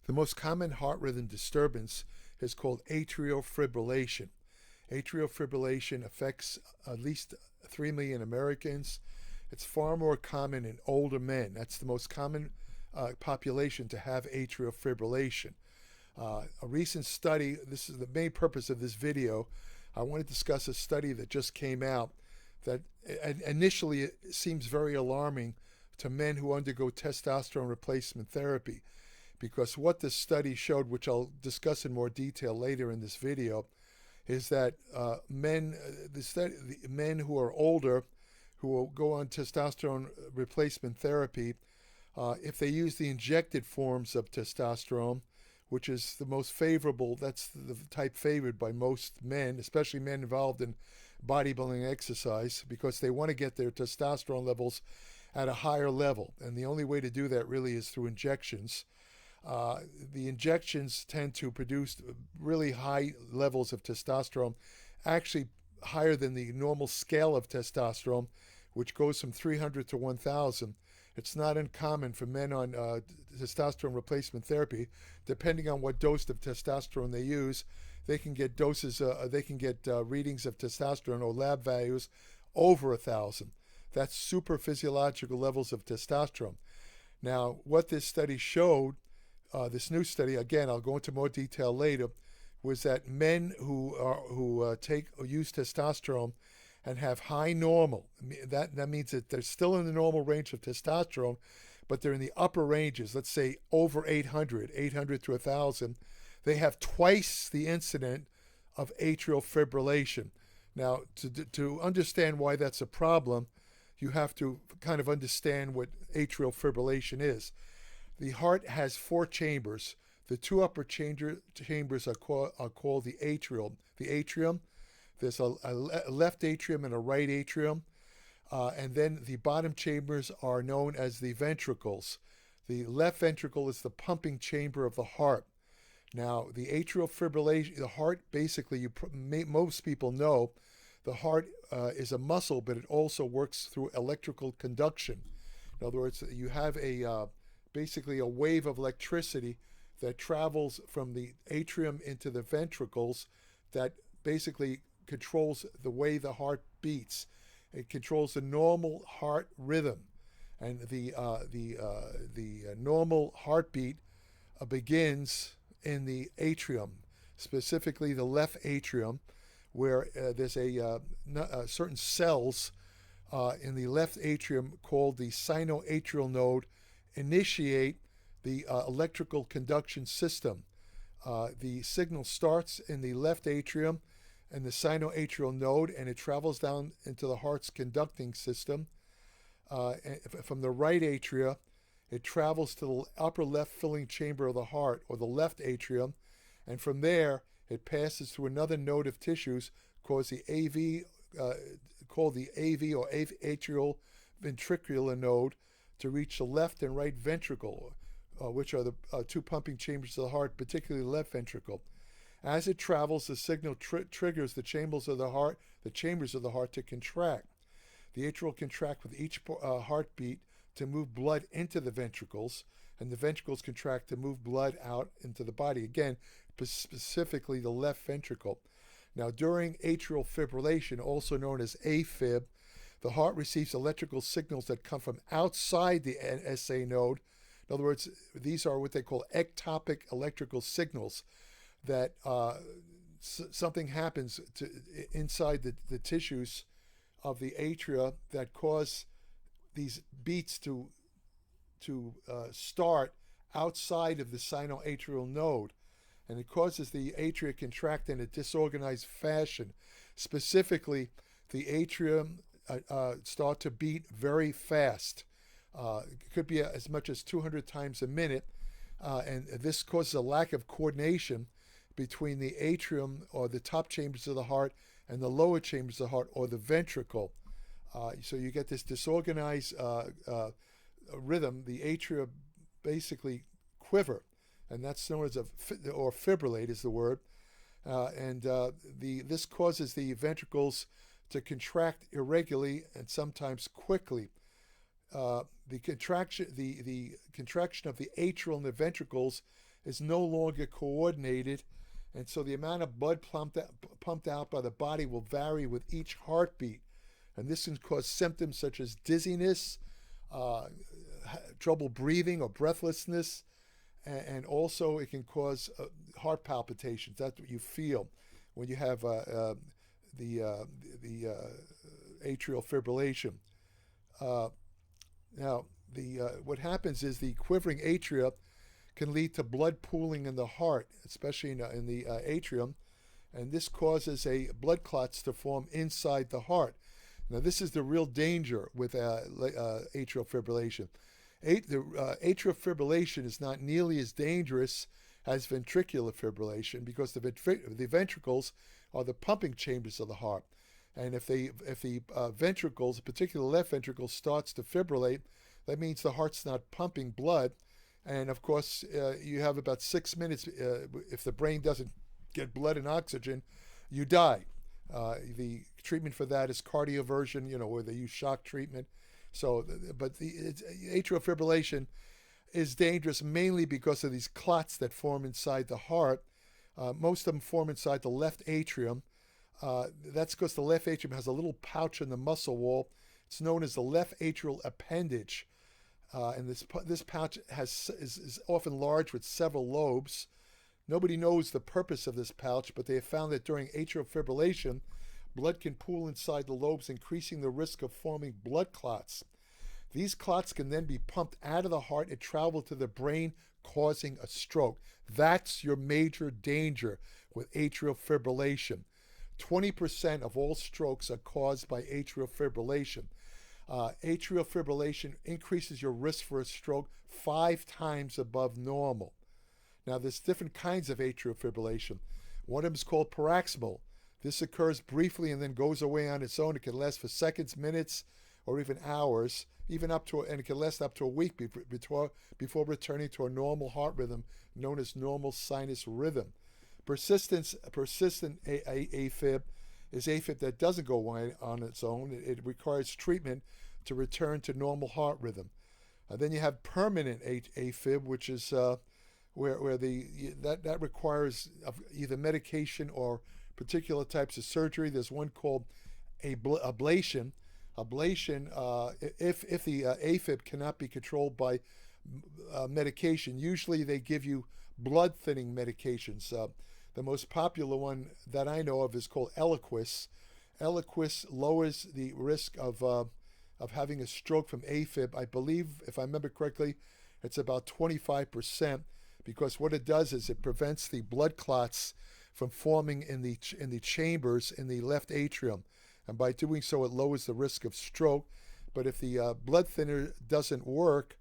The most common heart rhythm disturbance is called atrial fibrillation. Atrial fibrillation affects at least 3 million Americans. It's far more common in older men. That's the most common population to have atrial fibrillation. A recent study, this is the main purpose of this video, I want to discuss a study that just came out that initially it seems very alarming to men who undergo testosterone replacement therapy, because what this study showed, which I'll discuss in more detail later in this video, is that men who are older, who will go on testosterone replacement therapy, if they use the injected forms of testosterone, which is the most favorable, that's the type favored by most men, especially men involved in bodybuilding exercise, because they want to get their testosterone levels at a higher level. And the only way to do that really is through injections. The injections tend to produce really high levels of testosterone, actually higher than the normal scale of testosterone, which goes from 300 to 1,000. It's not uncommon for men on testosterone replacement therapy, depending on what dose of testosterone they use, they can get readings of testosterone or lab values over 1,000. That's super physiological levels of testosterone. Now, what this study showed, this new study, again, I'll go into more detail later, was that men who use testosterone and have high normal, that means that they're still in the normal range of testosterone, but they're in the upper ranges, let's say over 800 to 1,000, they have twice the incident of atrial fibrillation. Now, to understand why that's a problem, you have to kind of understand what atrial fibrillation is. The heart has 4 chambers. The 2 upper chambers are called the atrium. There's a left atrium and a right atrium. And then the bottom chambers are known as the ventricles. The left ventricle is the pumping chamber of the heart. Now, the atrial fibrillation, the heart, basically, most people know, the heart is a muscle, but it also works through electrical conduction. In other words, you have basically a wave of electricity that travels from the atrium into the ventricles that basically controls the way the heart beats. It controls the normal heart rhythm, and the normal heartbeat begins in the atrium, specifically the left atrium, where there's certain cells in the left atrium called the sinoatrial node initiate the electrical conduction system. The signal starts in the left atrium and the sinoatrial node, and it travels down into the heart's conducting system. From the right atria, it travels to the upper left filling chamber of the heart, or the left atrium, and from there it passes through another node of tissues called the AV or atrial ventricular node, to reach the left and right ventricle, which are the 2 pumping chambers of the heart, particularly the left ventricle. As it travels, the signal triggers the chambers of the heart to contract. The atrial contract with each heartbeat to move blood into the ventricles, and the ventricles contract to move blood out into the body. Again, specifically the left ventricle. Now, during atrial fibrillation, also known as AFib, the heart receives electrical signals that come from outside the SA node. In other words, these are what they call ectopic electrical signals, that something happens inside the tissues of the atria that cause these beats to start outside of the sinoatrial node, and it causes the atria contract in a disorganized fashion. Specifically, the atrium start to beat very fast. It could be as much as 200 times a minute, and this causes a lack of coordination between the atrium, or the top chambers of the heart, and the lower chambers of the heart, or the ventricle. So you get this disorganized rhythm. The atria basically quiver, and that's known as or fibrillate is the word. This causes the ventricles to contract irregularly and sometimes quickly. The contraction of the atrial and the ventricles is no longer coordinated, and so the amount of blood pumped out by the body will vary with each heartbeat. And this can cause symptoms such as dizziness, trouble breathing or breathlessness, and also it can cause heart palpitations. That's what you feel when you have the atrial fibrillation. Now, what happens is the quivering atria can lead to blood pooling in the heart, especially in the atrium, and this causes blood clots to form inside the heart. Now, this is the real danger with atrial fibrillation. Atrial fibrillation is not nearly as dangerous as ventricular fibrillation because the ventricles are the pumping chambers of the heart. And if the ventricles, particularly the left ventricle, starts to fibrillate, that means the heart's not pumping blood. And of course, you have about 6 minutes. If the brain doesn't get blood and oxygen, you die. The treatment for that is cardioversion, where they use shock treatment. So, but the atrial fibrillation is dangerous mainly because of these clots that form inside the heart. Most of them form inside the left atrium. That's because the left atrium has a little pouch in the muscle wall. It's known as the left atrial appendage. And this pouch is often large with several lobes. Nobody knows the purpose of this pouch, but they have found that during atrial fibrillation, blood can pool inside the lobes, increasing the risk of forming blood clots. These clots can then be pumped out of the heart and travel to the brain, causing a stroke. That's your major danger with atrial fibrillation. 20% of all strokes are caused by atrial fibrillation. Atrial fibrillation increases your risk for a stroke 5 times above normal. Now, there's different kinds of atrial fibrillation. One of them is called paroxysmal. This occurs briefly and then goes away on its own. It can last for seconds, minutes, or even hours, and it can last up to a week before returning to a normal heart rhythm known as normal sinus rhythm. Persistent AFib is AFib that doesn't go away on its own. It requires treatment to return to normal heart rhythm. Then you have permanent AFib, which is where that requires either medication or particular types of surgery. There's one called ablation. If the AFib cannot be controlled by medication, usually they give you blood thinning medications. The most popular one that I know of is called Eliquis. Eliquis lowers the risk of having a stroke from AFib. I believe, if I remember correctly, it's about 25%, because what it does is it prevents the blood clots from forming in the chambers in the left atrium, and by doing so, it lowers the risk of stroke. But if the blood thinner doesn't work,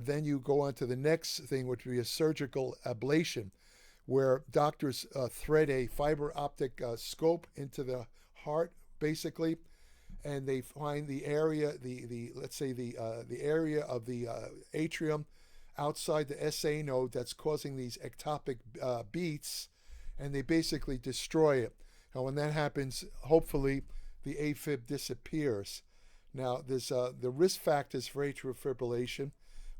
then you go on to the next thing, which would be a surgical ablation, where doctors thread a fiber optic scope into the heart, basically, and they find the area, let's say the area of the atrium outside the SA node that's causing these ectopic beats, and they basically destroy it. And when that happens, hopefully the AFib disappears. Now, there's the risk factors for atrial fibrillation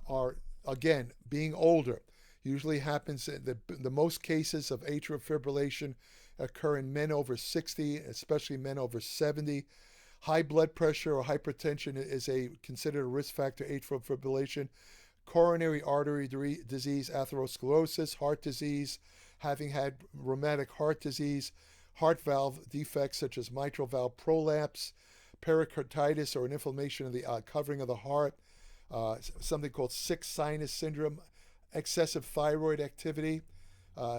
are, again, being older. Usually happens, the most cases of atrial fibrillation occur in men over 60, especially men over 70. High blood pressure or hypertension is considered a risk factor atrial fibrillation. Coronary artery disease, atherosclerosis, heart disease, having had rheumatic heart disease, heart valve defects such as mitral valve prolapse, pericarditis or an inflammation of the covering of the heart, something called sick sinus syndrome, excessive thyroid activity,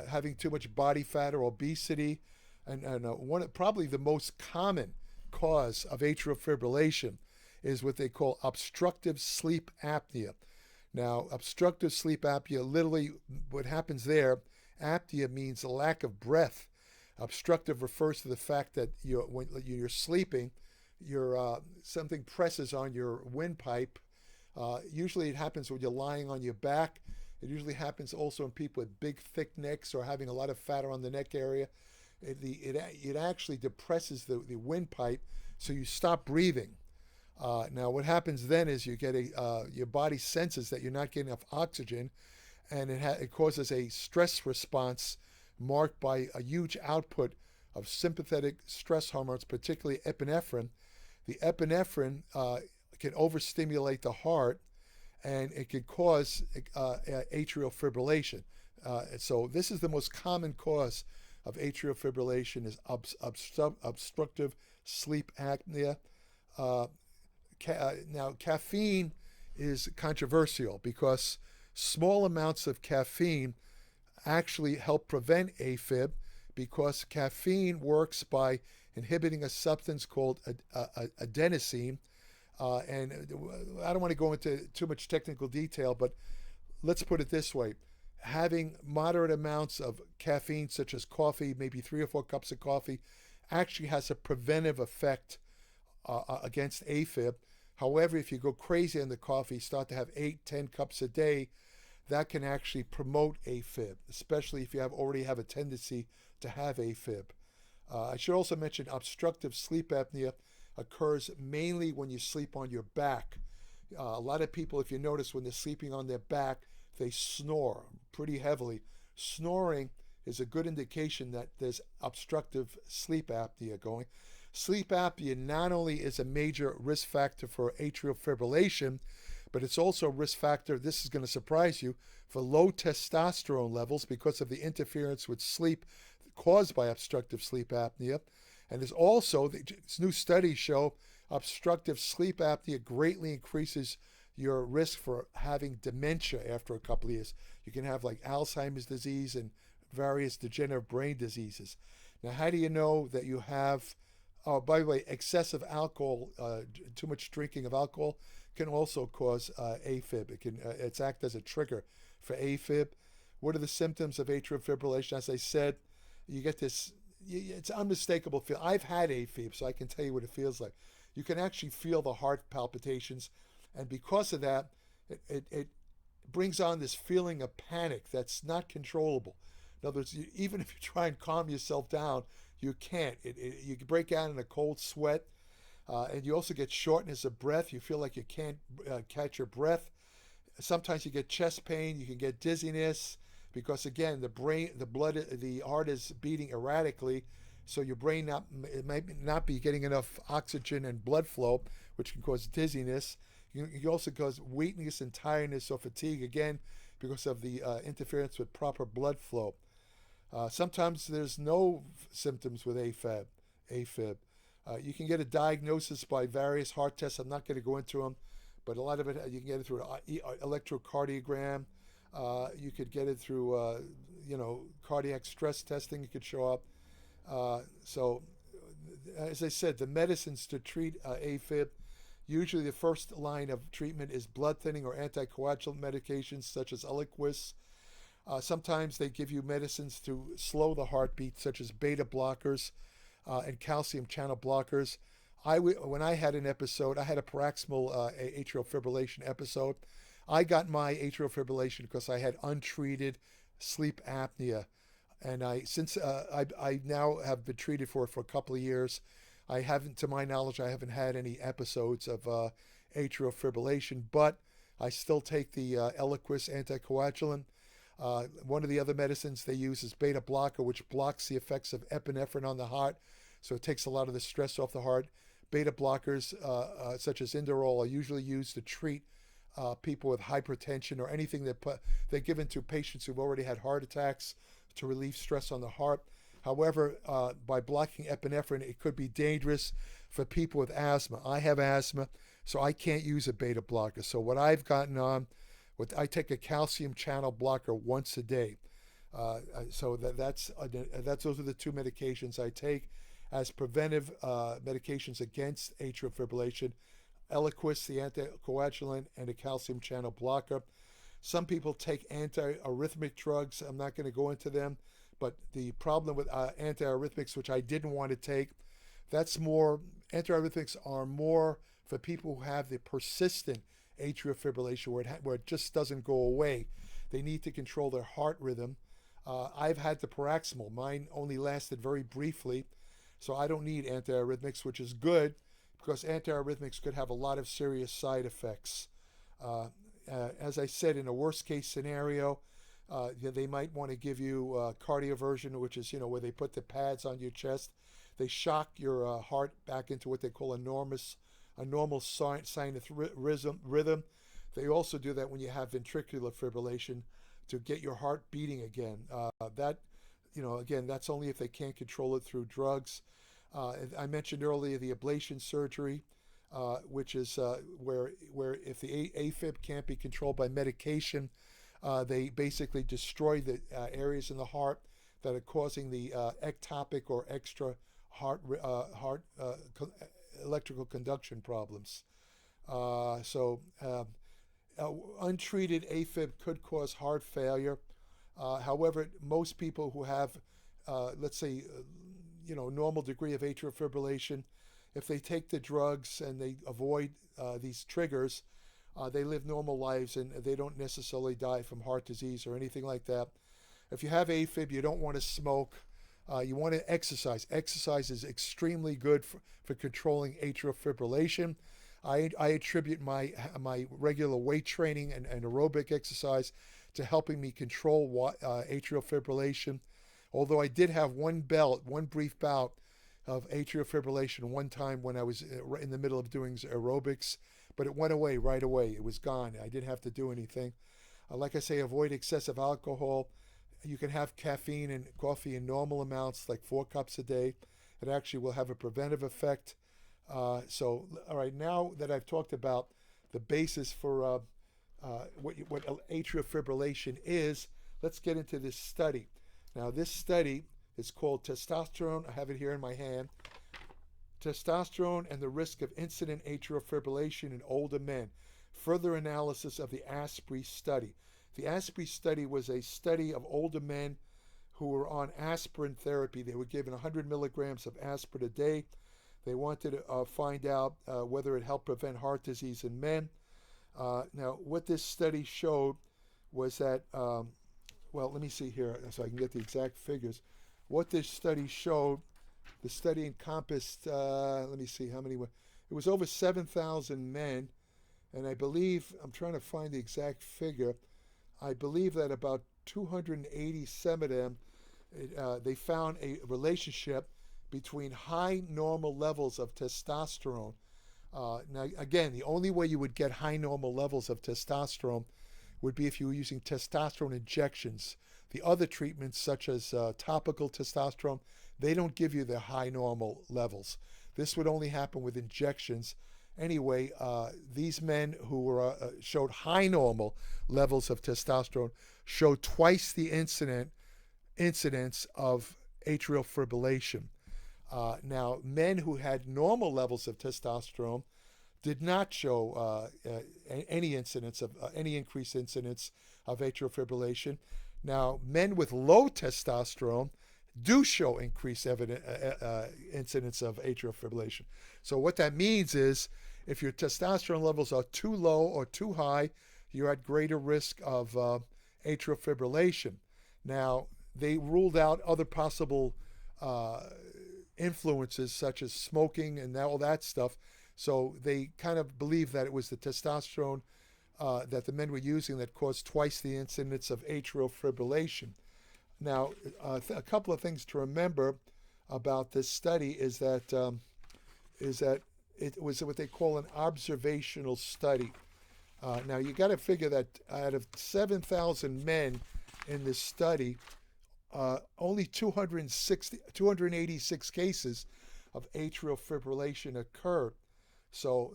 having too much body fat or obesity, and probably the most common cause of atrial fibrillation is what they call obstructive sleep apnea. Now, obstructive sleep apnea, literally what happens there, apnea means a lack of breath. Obstructive refers to the fact that when you're sleeping, something presses on your windpipe. Usually it happens when you're lying on your back. It usually happens also in people with big, thick necks or having a lot of fat around the neck area. It actually depresses the windpipe, so you stop breathing. Now, what happens then is you get your body senses that you're not getting enough oxygen, and it causes a stress response marked by a huge output of sympathetic stress hormones, particularly epinephrine. The epinephrine can overstimulate the heart, and it can cause atrial fibrillation. So this is the most common cause of atrial fibrillation is obstructive sleep apnea. Now, caffeine is controversial because small amounts of caffeine actually help prevent AFib, because caffeine works by inhibiting a substance called adenosine. And I don't want to go into too much technical detail, but let's put it this way. Having moderate amounts of caffeine, such as coffee, maybe 3 or 4 cups of coffee, actually has a preventive effect against AFib. However, if you go crazy on the coffee, start to have 8, 10 cups a day, that can actually promote AFib, especially if you already have a tendency to have AFib. I should also mention obstructive sleep apnea occurs mainly when you sleep on your back. A lot of people, if you notice, when they're sleeping on their back, they snore pretty heavily. Snoring is a good indication that there's obstructive sleep apnea going. Sleep apnea not only is a major risk factor for atrial fibrillation, but it's also a risk factor, this is going to surprise you, for low testosterone levels because of the interference with sleep caused by obstructive sleep apnea. And there's also, new studies show obstructive sleep apnea greatly increases your risk for having dementia after a couple of years. You can have like Alzheimer's disease and various degenerative brain diseases. Now, how do you know that you have, oh, by the way, excessive alcohol, too much drinking of alcohol can also cause AFib. It's act as a trigger for AFib. What are the symptoms of atrial fibrillation? As I said, you get this, it's unmistakable feel. I've had AFib, so I can tell you what it feels like. You can actually feel the heart palpitations, and because of that, it brings on this feeling of panic that's not controllable. In other words, even if you try and calm yourself down, you can't. You break out in a cold sweat, and you also get shortness of breath. You feel like you can't catch your breath. Sometimes you get chest pain. You can get dizziness because, again, the heart is beating erratically, so your brain might not be getting enough oxygen and blood flow, which can cause dizziness. You can also cause weakness and tiredness or fatigue, again, because of the interference with proper blood flow. Sometimes there's no symptoms with AFib. You can get a diagnosis by various heart tests. I'm not going to go into them, but a lot of it you can get it through an electrocardiogram. You could get it through, cardiac stress testing. It could show up. So, as I said, the medicines to treat AFib, usually the first line of treatment is blood thinning or anticoagulant medications such as Eliquis. Sometimes they give you medicines to slow the heartbeat, such as beta blockers and calcium channel blockers. When I had an episode, I had a paroxysmal atrial fibrillation episode. I got my atrial fibrillation because I had untreated sleep apnea. And I now have been treated for it for a couple of years. I haven't, to my knowledge, I haven't had any episodes of atrial fibrillation, but I still take the Eliquis anticoagulant. One of the other medicines they use is beta blocker, which blocks the effects of epinephrine on the heart, so it takes a lot of the stress off the heart. Beta blockers, such as Inderol, are usually used to treat people with hypertension or anything that they're given to patients who've already had heart attacks to relieve stress on the heart. However, by blocking epinephrine, it could be dangerous for people with asthma. I have asthma, so I can't use a beta blocker. So what I've gotten on, I take a calcium channel blocker once a day. So those are the two medications I take as preventive medications against atrial fibrillation: Eliquis, the anticoagulant, and a calcium channel blocker. Some people take antiarrhythmic drugs. I'm not going to go into them, but the problem with antiarrhythmics, which I didn't want to take, antiarrhythmics are more for people who have the persistent atrial fibrillation where it just doesn't go away. They need to control their heart rhythm. I've had the paroxysmal. Mine only lasted very briefly, so I don't need antiarrhythmics, which is good because antiarrhythmics could have a lot of serious side effects. As I said, in a worst case scenario, They might want to give you cardioversion, which is, where they put the pads on your chest. They shock your heart back into what they call a normal sinus rhythm. They also do that when you have ventricular fibrillation to get your heart beating again. Again, that's only if they can't control it through drugs. I mentioned earlier the ablation surgery, which is where if the AFib can't be controlled by medication, they basically destroy the areas in the heart that are causing the ectopic or extra heart electrical conduction problems. Untreated AFib could cause heart failure. However, most people who have, let's say, normal degree of atrial fibrillation, if they take the drugs and they avoid these triggers, they live normal lives and they don't necessarily die from heart disease or anything like that. If you have AFib, you don't want to smoke. You want to exercise. Exercise is extremely good for controlling atrial fibrillation. I attribute my regular weight training and aerobic exercise to helping me control atrial fibrillation. Although I did have one brief bout of atrial fibrillation one time when I was in the middle of doing aerobics, but it went away right away. It was gone. I didn't have to do anything. Like I say, avoid excessive alcohol. You can have caffeine and coffee in normal amounts, like 4 cups a day. It actually will have a preventive effect. All right, now that I've talked about the basis for what atrial fibrillation is, let's get into this study. Now, this study is called Testosterone. I have it here in my hand. Testosterone and the Risk of Incident Atrial Fibrillation in Older Men. Further analysis of the ASPRE study. The ASPRE study was a study of older men who were on aspirin therapy. They were given 100 milligrams of aspirin a day. They wanted to find out whether it helped prevent heart disease in men. Now, what this study showed was that, let me see here so I can get the exact figures. What this study showed, the study encompassed, let me see how many were. It was over 7,000 men, and I believe, I'm trying to find the exact figure, I believe that about 287 of them, they found a relationship between high normal levels of testosterone. Now, again, the only way you would get high normal levels of testosterone would be if you were using testosterone injections. The other treatments, such as topical testosterone, they don't give you the high normal levels. This would only happen with injections. Anyway, these men who were showed high normal levels of testosterone showed twice the incidence of atrial fibrillation. Now, men who had normal levels of testosterone did not show any increased incidence of atrial fibrillation. Now, men with low testosterone do show increased incidence of atrial fibrillation. So what that means is if your testosterone levels are too low or too high, you're at greater risk of atrial fibrillation. Now, they ruled out other possible influences such as smoking and all that stuff. So they kind of believed that it was the testosterone that the men were using that caused twice the incidence of atrial fibrillation. Now, a couple of things to remember about this study is that it was what they call an observational study. Now, you got to figure that out of 7,000 men in this study, only 286 cases of atrial fibrillation occurred. So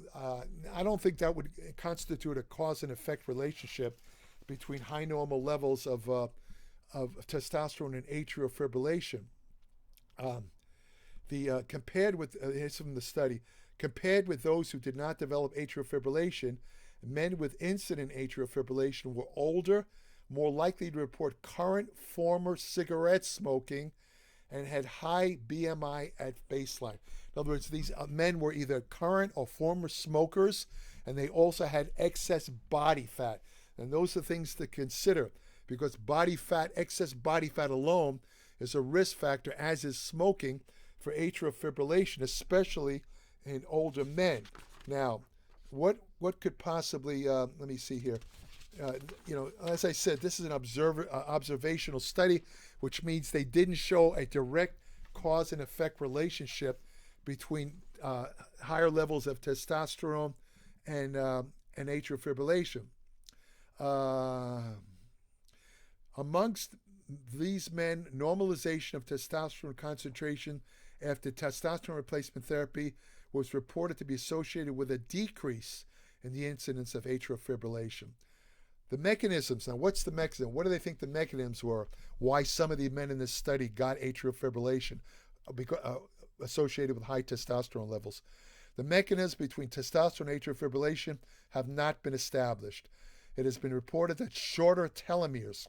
I don't think that would constitute a cause and effect relationship between high normal levels of testosterone and atrial fibrillation. Compared with here's from the study, compared with those who did not develop atrial fibrillation, men with incident atrial fibrillation were older, more likely to report current, former cigarette smoking, and had high BMI at baseline. In other words, these men were either current or former smokers, and they also had excess body fat. And those are things to consider because excess body fat alone is a risk factor, as is smoking, for atrial fibrillation, especially in older men. Now, what could possibly, let me see here. uh, as I said, this is an observational study, which means they didn't show a direct cause and effect relationship between higher levels of testosterone and atrial fibrillation. Amongst these men, normalization of testosterone concentration after testosterone replacement therapy was reported to be associated with a decrease in the incidence of atrial fibrillation. The mechanisms, now what's the mechanism? What do they think the mechanisms were? Why some of the men in this study got atrial fibrillation associated with high testosterone levels? The mechanisms between testosterone and atrial fibrillation have not been established. It has been reported that shorter telomeres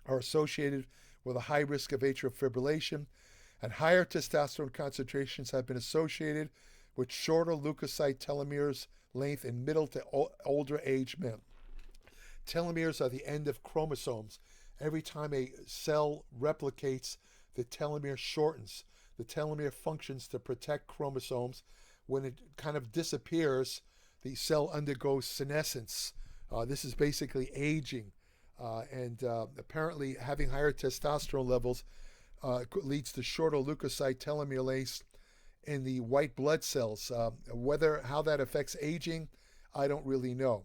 are associated with a high risk of atrial fibrillation, and higher testosterone concentrations have been associated with shorter leukocyte telomeres length in middle to older age men. Telomeres are the end of chromosomes. Every time a cell replicates, the telomere shortens. The telomere functions to protect chromosomes. When it kind of disappears, the cell undergoes senescence. This is basically aging. And apparently having higher testosterone levels leads to shorter leukocyte telomere lengths in the white blood cells. How that affects aging, I don't really know.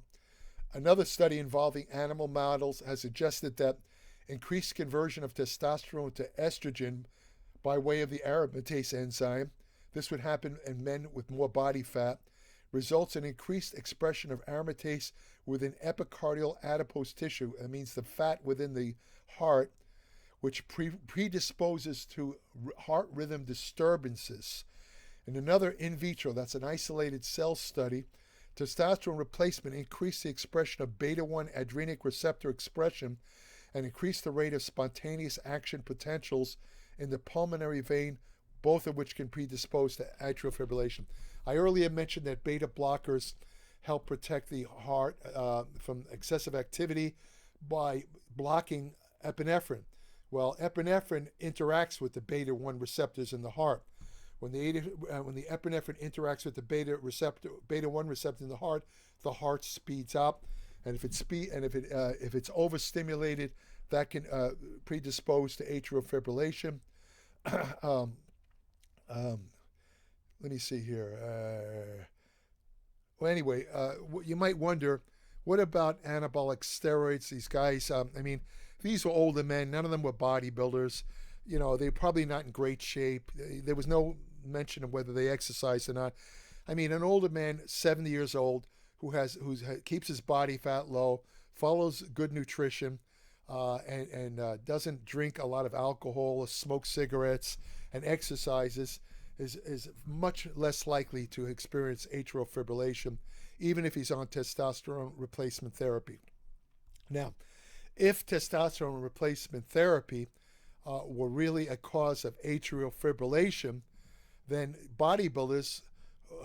Another study involving animal models has suggested that increased conversion of testosterone to estrogen by way of the aromatase enzyme, this would happen in men with more body fat, results in increased expression of aromatase within epicardial adipose tissue. That means the fat within the heart, which predisposes to heart rhythm disturbances. In another in vitro, that's an isolated cell study, testosterone replacement increased the expression of beta-1 adrenic receptor expression and increased the rate of spontaneous action potentials in the pulmonary vein, both of which can predispose to atrial fibrillation. I earlier mentioned that beta blockers help protect the heart from excessive activity by blocking epinephrine. Well, epinephrine interacts with the beta-1 receptors in the heart. When the epinephrine interacts with the beta-1 receptor in the heart speeds up, and if it's overstimulated, that can predispose to atrial fibrillation. Let me see here. Well, anyway, you might wonder, what about anabolic steroids? These guys, these were older men. None of them were bodybuilders. They're probably not in great shape. There was no mention of whether they exercised or not. An older man, 70 years old, who keeps his body fat low, follows good nutrition, and doesn't drink a lot of alcohol or smoke cigarettes and exercises, is much less likely to experience atrial fibrillation, even if he's on testosterone replacement therapy. Now, if testosterone replacement therapy were really a cause of atrial fibrillation, then bodybuilders,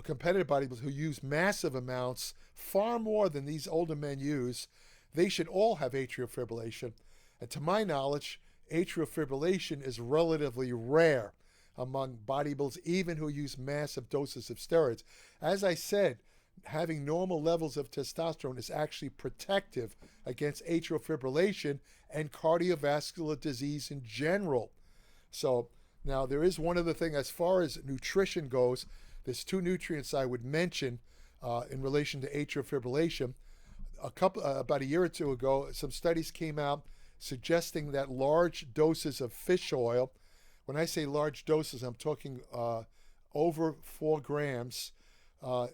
competitive bodybuilders who use massive amounts, far more than these older men use, they should all have atrial fibrillation. And to my knowledge, atrial fibrillation is relatively rare among bodybuilders, even who use massive doses of steroids. As I said, having normal levels of testosterone is actually protective against atrial fibrillation and cardiovascular disease in general. So now there is one other thing as far as nutrition goes. There's two nutrients I would mention in relation to atrial fibrillation. About a year or two ago, some studies came out suggesting that large doses of fish oil, when I say large doses, I'm talking over 4 grams,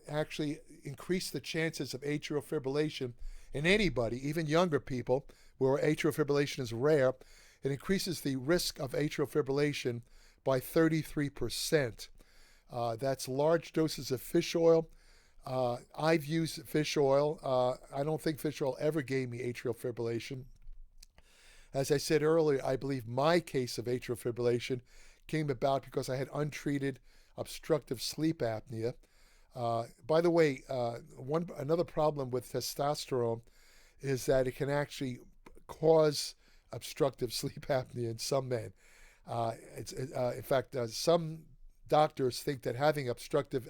actually increase the chances of atrial fibrillation in anybody, even younger people, where atrial fibrillation is rare. It increases the risk of atrial fibrillation by 33%. That's large doses of fish oil. I've used fish oil. I don't think fish oil ever gave me atrial fibrillation. As I said earlier, I believe my case of atrial fibrillation came about because I had untreated obstructive sleep apnea. By the way, another problem with testosterone is that it can actually cause obstructive sleep apnea in some men. In fact, some doctors think that having obstructive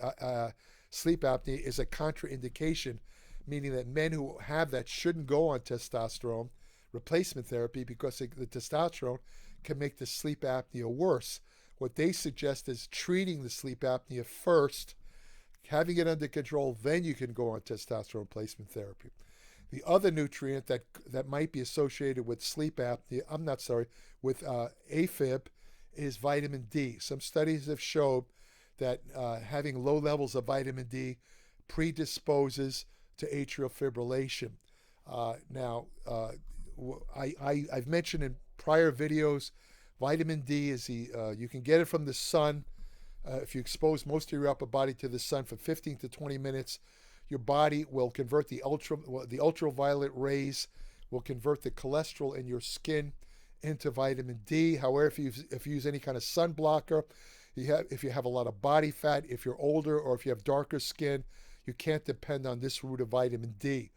sleep apnea is a contraindication, meaning that men who have that shouldn't go on testosterone replacement therapy because the testosterone can make the sleep apnea worse. What they suggest is treating the sleep apnea first, having it under control, then you can go on testosterone replacement therapy. The other nutrient that might be associated with sleep apnea, with AFib, is vitamin D. Some studies have showed that having low levels of vitamin D predisposes to atrial fibrillation. I've mentioned in prior videos, vitamin D is you can get it from the sun. If you expose most of your upper body to the sun for 15 to 20 minutes, your body will convert the ultraviolet rays, will convert the cholesterol in your skin into vitamin D. However, if you use any kind of sun blocker, if you have a lot of body fat, if you're older, or if you have darker skin, you can't depend on this route of vitamin D.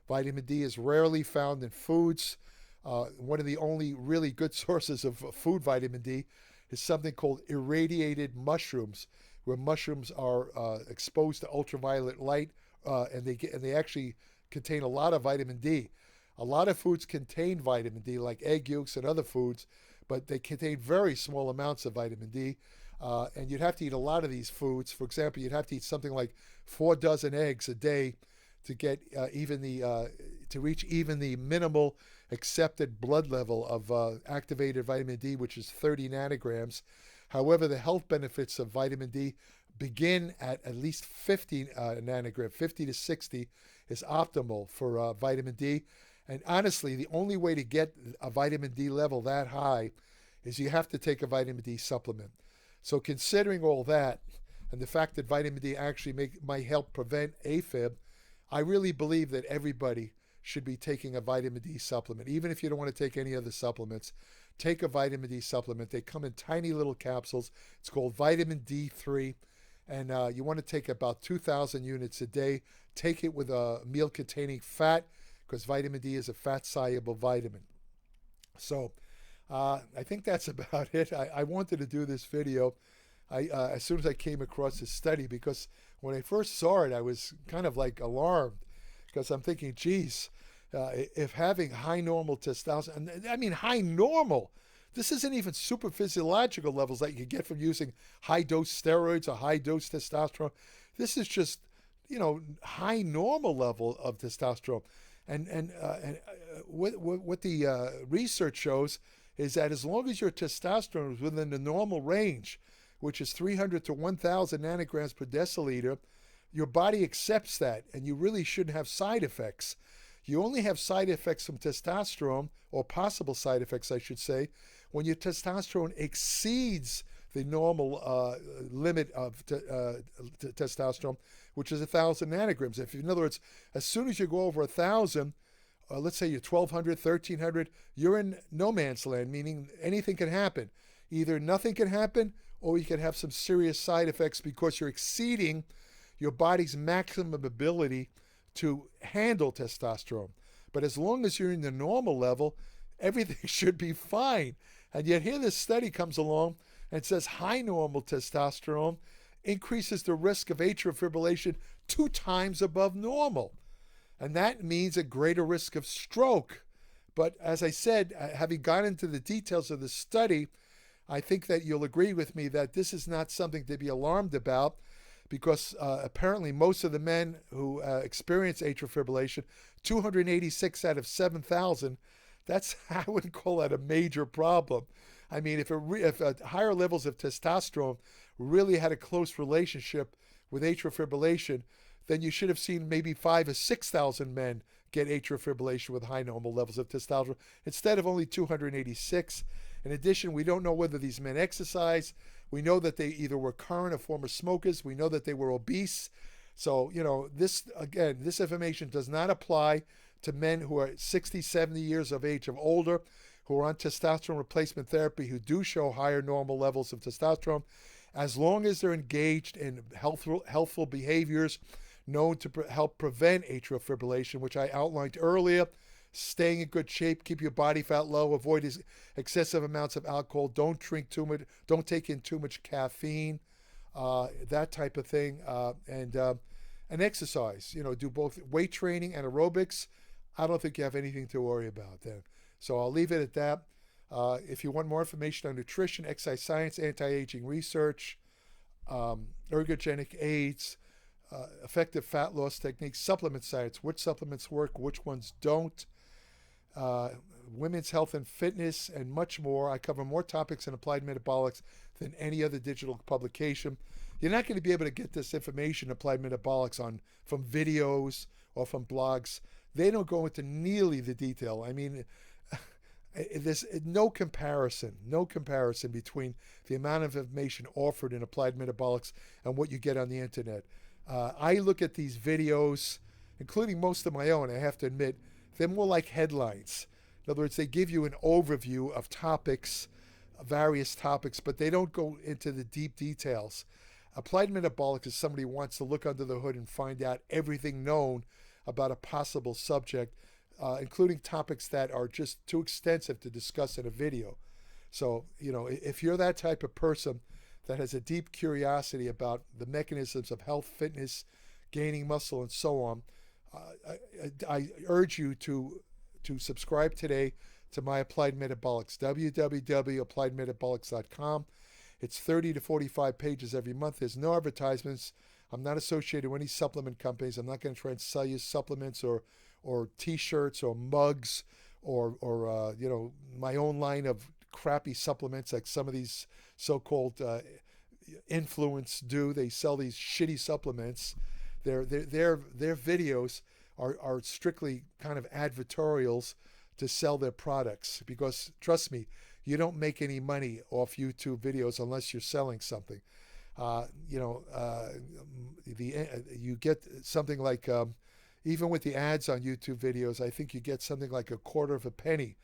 Vitamin D is rarely found in foods. One of the only really good sources of food vitamin D is something called irradiated mushrooms, where mushrooms are exposed to ultraviolet light, and they actually contain a lot of vitamin D. A lot of foods contain vitamin D, like egg yolks and other foods, but they contain very small amounts of vitamin D. And you'd have to eat a lot of these foods. For example, you'd have to eat something like 4 dozen eggs a day to get to reach even the minimal accepted blood level of activated vitamin D, which is 30 nanograms. However, the health benefits of vitamin D begin at least 50 nanograms. 50 to 60 is optimal for vitamin D. And honestly, the only way to get a vitamin D level that high is you have to take a vitamin D supplement. So considering all that, and the fact that vitamin D actually might help prevent AFib, I really believe that everybody should be taking a vitamin D supplement. Even if you don't want to take any other supplements, take a vitamin D supplement. They come in tiny little capsules. It's called vitamin D3, and you want to take about 2,000 units a day. Take it with a meal containing fat, because vitamin D is a fat-soluble vitamin. So I think that's about it. I wanted to do this video as soon as I came across this study, because when I first saw it, I was kind of like alarmed, because I'm thinking, geez, if having high normal testosterone, I mean high normal, this isn't even super physiological levels that you get from using high-dose steroids or high-dose testosterone. This is just, high normal level of testosterone. And what the research shows is that as long as your testosterone is within the normal range, which is 300 to 1,000 nanograms per deciliter, your body accepts that, and you really shouldn't have side effects. You only have side effects from testosterone, or possible side effects, I should say, when your testosterone exceeds the normal limit of testosterone, which is 1,000 nanograms. In other words, as soon as you go over 1,000, let's say you're 1,200, 1,300, you're in no man's land, meaning anything can happen. Either nothing can happen, or you can have some serious side effects because you're exceeding your body's maximum ability to handle testosterone. But as long as you're in the normal level, everything should be fine. And yet here this study comes along and says high normal testosterone increases the risk of atrial fibrillation 2 times above normal. And that means a greater risk of stroke. But as I said, having gone into the details of the study, I think that you'll agree with me that this is not something to be alarmed about, because apparently most of the men who experience atrial fibrillation, 286 out of 7,000, I wouldn't call that a major problem. I mean, if higher levels of testosterone really had a close relationship with atrial fibrillation, then you should have seen maybe 5,000 or 6,000 men get atrial fibrillation with high normal levels of testosterone instead of only 286. In addition, we don't know whether these men exercise. We know that they either were current or former smokers. We know that they were obese. So, this information does not apply to men who are 60, 70 years of age or older, who are on testosterone replacement therapy, who do show higher normal levels of testosterone, as long as they're engaged in healthful behaviors known to help prevent atrial fibrillation, which I outlined earlier. Staying in good shape, keep your body fat low, avoid excessive amounts of alcohol, don't drink too much, don't take in too much caffeine, that type of thing. And exercise, do both weight training and aerobics. I don't think you have anything to worry about then. So I'll leave it at that. If you want more information on nutrition, exercise science, anti-aging research, ergogenic aids, effective fat loss techniques, supplement science, which supplements work, which ones don't, women's health and fitness, and much more. I cover more topics in applied metabolics than any other digital publication. You're not going to be able to get this information, applied metabolics, from videos or from blogs. They don't go into nearly the detail. I mean, there's no comparison between the amount of information offered in applied metabolics and what you get on the internet. I look at these videos, including most of my own, I have to admit, they're more like headlines. In other words, they give you an overview of topics, various topics, but they don't go into the deep details. Applied metabolics is somebody who wants to look under the hood and find out everything known about a possible subject, including topics that are just too extensive to discuss in a video. So, if you're that type of person that has a deep curiosity about the mechanisms of health, fitness, gaining muscle, and so on, I urge you to subscribe today to my Applied Metabolics, www.appliedmetabolics.com. It's 30 to 45 pages every month. There's no advertisements. I'm not associated with any supplement companies. I'm not going to try and sell you supplements or T-shirts or mugs or my own line of crappy supplements like some of these so-called influence do. They sell these shitty supplements. Their videos are strictly kind of advertorials to sell their products, because trust me, you don't make any money off YouTube videos unless you're selling something. You get something like, even with the ads on YouTube videos, I think you get something like a quarter of a penny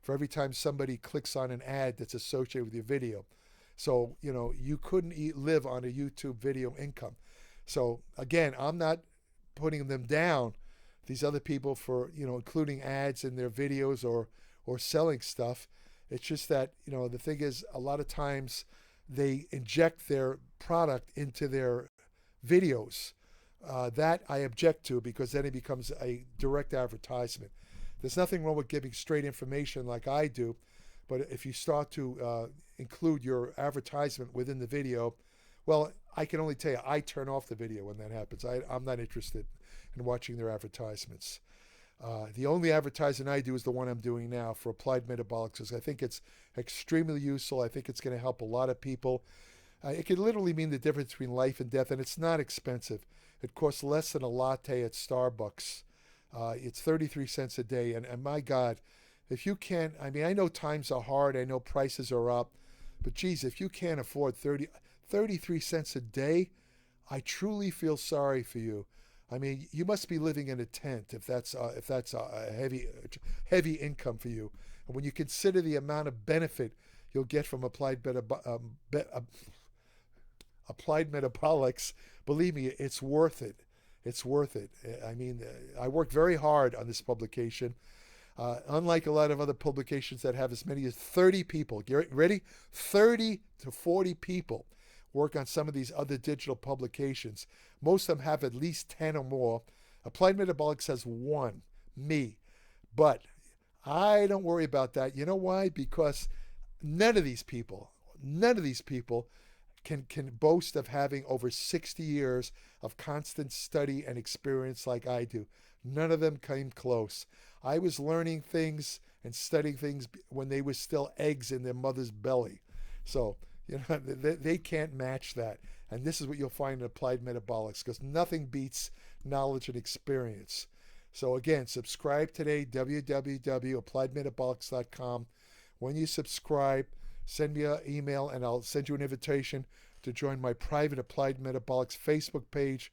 for every time somebody clicks on an ad that's associated with your video. So, you couldn't live on a YouTube video income. So again, I'm not putting them down, these other people, for, including ads in their videos or selling stuff. It's just that, the thing is, a lot of times they inject their product into their videos. That I object to, because then it becomes a direct advertisement. There's nothing wrong with giving straight information like I do, but if you start to include your advertisement within the video, well, I can only tell you, I turn off the video when that happens. I'm not interested in watching their advertisements. The only advertising I do is the one I'm doing now for Applied Metabolics, because I think it's extremely useful. I think it's going to help a lot of people. It can literally mean the difference between life and death, and it's not expensive. It costs less than a latte at Starbucks. It's 33 cents a day, and my God, if you can't, I mean, I know times are hard, I know prices are up, but geez, if you can't afford 33 cents a day, I truly feel sorry for you. I mean, you must be living in a tent if that's a heavy income for you. And when you consider the amount of benefit you'll get from applied metabolics, believe me, it's worth it. It's worth it. I mean, I worked very hard on this publication. Unlike a lot of other publications that have as many as 30 people, get ready? 30 to 40 people work on some of these other digital publications. Most of them have at least 10 or more. Applied Metabolics has one, me. But I don't worry about that. You know why? Because none of these people can boast of having over 60 years of constant study and experience like I do. None of them came close. I was learning things and studying things when they were still eggs in their mother's belly. So, they can't match that. And this is what you'll find in Applied Metabolics, because nothing beats knowledge and experience. So again, subscribe today, www.appliedmetabolics.com. When you subscribe, send me an email and I'll send you an invitation to join my private Applied Metabolics Facebook page,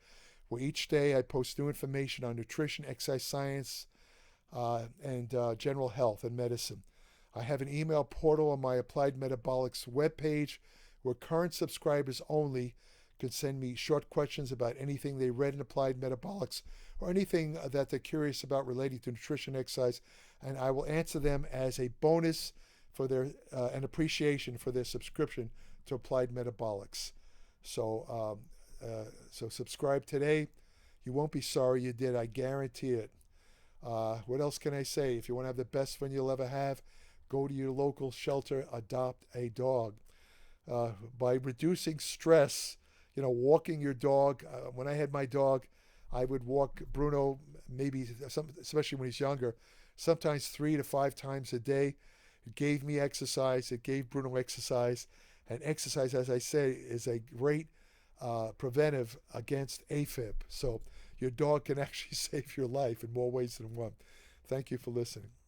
where each day I post new information on nutrition, exercise science, and general health and medicine. I have an email portal on my Applied Metabolics webpage where current subscribers only can send me short questions about anything they read in Applied Metabolics or anything that they're curious about relating to nutrition, exercise, and I will answer them as a bonus for their an appreciation for their subscription to Applied Metabolics. So So subscribe today. You won't be sorry you did. I guarantee it. What else can I say? If you want to have the best fun you'll ever have, go to your local shelter, adopt a dog. By reducing stress, walking your dog. When I had my dog, I would walk Bruno especially when he's younger, sometimes 3 to 5 times a day. It gave me exercise. It gave Bruno exercise. And exercise, as I say, is a great preventive against AFib. So your dog can actually save your life in more ways than one. Thank you for listening.